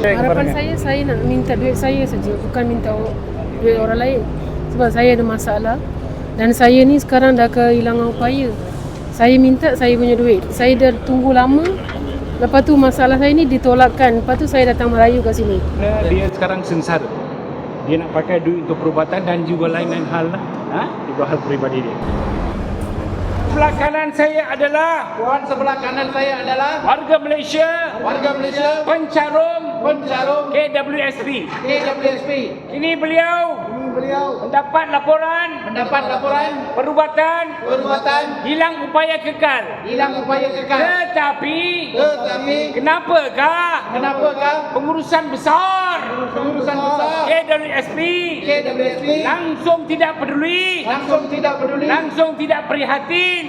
Harapan saya nak minta duit saya saja, bukan minta duit orang lain. Sebab saya ada masalah dan saya ni sekarang dah kehilangan upaya. Saya minta saya punya duit. Saya dah tunggu lama. Lepas tu masalah saya ni ditolakkan. Lepas tu saya datang merayu kat sini. Dia sekarang sengsara. Dia nak pakai duit untuk perubatan dan juga lain-lain hal lah. Itu hal peribadi dia. Sebelah kanan saya adalah Puan, sebelah kanan saya adalah warga Malaysia pencarum KWSP. Kini beliau mendapat laporan perubatan hilang upaya kekal. Tetapi kenapakah pengurusan besar KWSP langsung tidak peduli, langsung tidak prihatin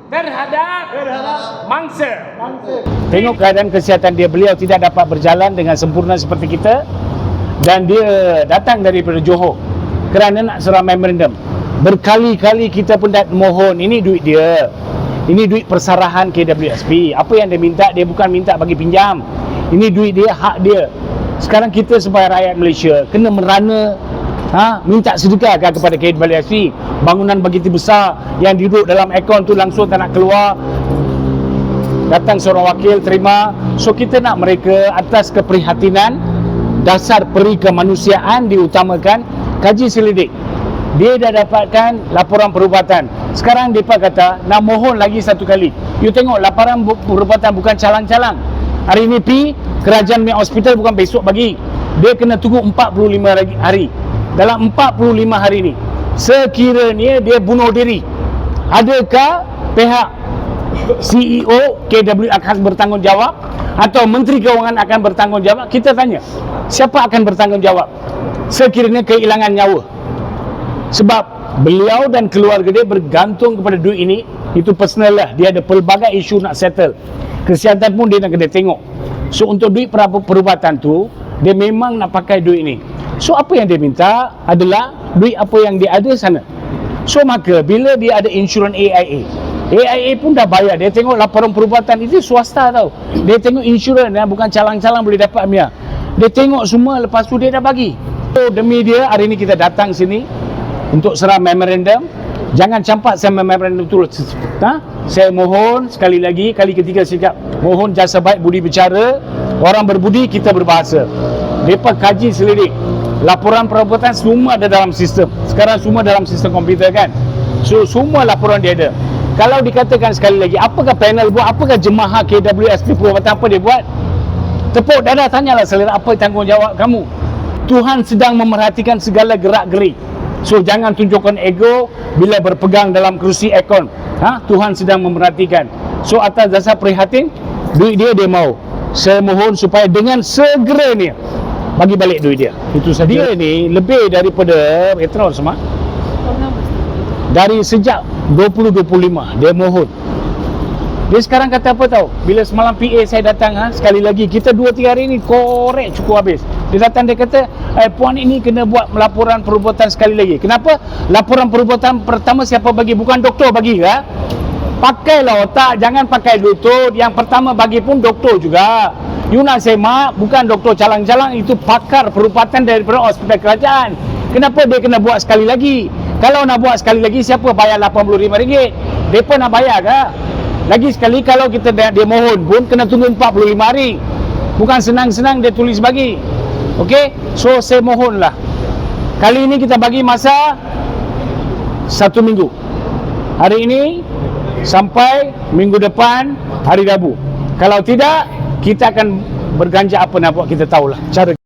terhadap mangsa. Tengok keadaan kesihatan dia, beliau tidak dapat berjalan dengan sempurna seperti kita, dan dia datang daripada Johor kerana nak serah memorandum. Berkali-kali kita pun dah mohon, ini duit dia, ini duit persarahan KWSP. Apa yang dia minta, dia bukan minta bagi pinjam, ini duit dia, hak dia. Sekarang kita sebagai rakyat Malaysia kena merana minta sedekah kepada KWSP. Bangunan begitu besar yang duduk dalam akaun tu langsung tak nak keluar, datang seorang wakil terima. So kita nak mereka atas keprihatinan, dasar peri kemanusiaan diutamakan, kaji selidik. Dia dah dapatkan laporan perubatan. Sekarang mereka kata nak mohon lagi satu kali. You tengok laporan perubatan bukan calang-calang. Hari ni kerajaan punya hospital bukan besok bagi. Dia kena tunggu 45 hari. Dalam 45 hari ni, sekiranya dia bunuh diri, adakah pihak CEO KW akan bertanggungjawab atau Menteri Kewangan akan bertanggungjawab? Kita tanya, siapa akan bertanggungjawab sekiranya kehilangan nyawa? Sebab beliau dan keluarga dia bergantung kepada duit ini. Itu personal lah, dia ada pelbagai isu nak settle. Kesihatan pun dia nak kena tengok. So untuk duit perubatan tu, dia memang nak pakai duit ni. So apa yang dia minta adalah duit apa yang dia ada sana. So maka bila dia ada insurans AIA pun dah bayar. Dia tengok laporan perubatan itu swasta tau. Dia tengok insurans, bukan calang-calang boleh dapat Mia. Dia tengok semua, lepas tu dia dah bagi. So demi dia hari ni kita datang sini untuk serah memorandum. Jangan campak saya memorandum tu. Saya mohon sekali lagi, kali ketiga sikap mohon jasa baik budi bicara. Orang berbudi, kita berbahasa. Mereka kaji selidik. Laporan perubatan semua ada dalam sistem. Sekarang semua dalam sistem komputer kan. So semua laporan dia ada. Kalau dikatakan sekali lagi, apakah panel buat, apakah jemaah KWSP perubatan apa dia buat? Tepuk dada, tanyalah selera apa tanggungjawab kamu. Tuhan sedang memerhatikan segala gerak-gerik. So jangan tunjukkan ego bila berpegang dalam kerusi akon. Tuhan sedang memerhatikan. So atas dasar prihatin, duit dia mau. Saya mohon supaya dengan segera ni bagi balik duit dia. Itu saja. Dia ni lebih daripada ethanol semua. Dari sejak 2025 dia mohon. Dia sekarang kata apa tahu? Bila semalam PA saya datang sekali lagi, kita 2-3 hari ni korek cukup habis. Dia datang, dia kata, puan ini kena buat laporan perubatan sekali lagi. Kenapa? Laporan perubatan pertama siapa bagi? Bukan doktor bagi ke? Pakailah otak, jangan pakai lutut. Yang pertama bagi pun doktor juga. You nak semak, bukan doktor calang-calang, itu pakar perubatan daripada hospital kerajaan. Kenapa dia kena buat sekali lagi? Kalau nak buat sekali lagi, siapa bayar RM85? Mereka nak bayar ke? Lagi sekali, kalau kita dia mohon pun kena tunggu 45 hari. Bukan senang-senang dia tulis bagi. Okey? So saya mohonlah, kali ini kita bagi masa 1 minggu. Hari ini sampai minggu depan hari Rabu. Kalau tidak, kita akan berganjak apa nak buat, kita tahulah cara.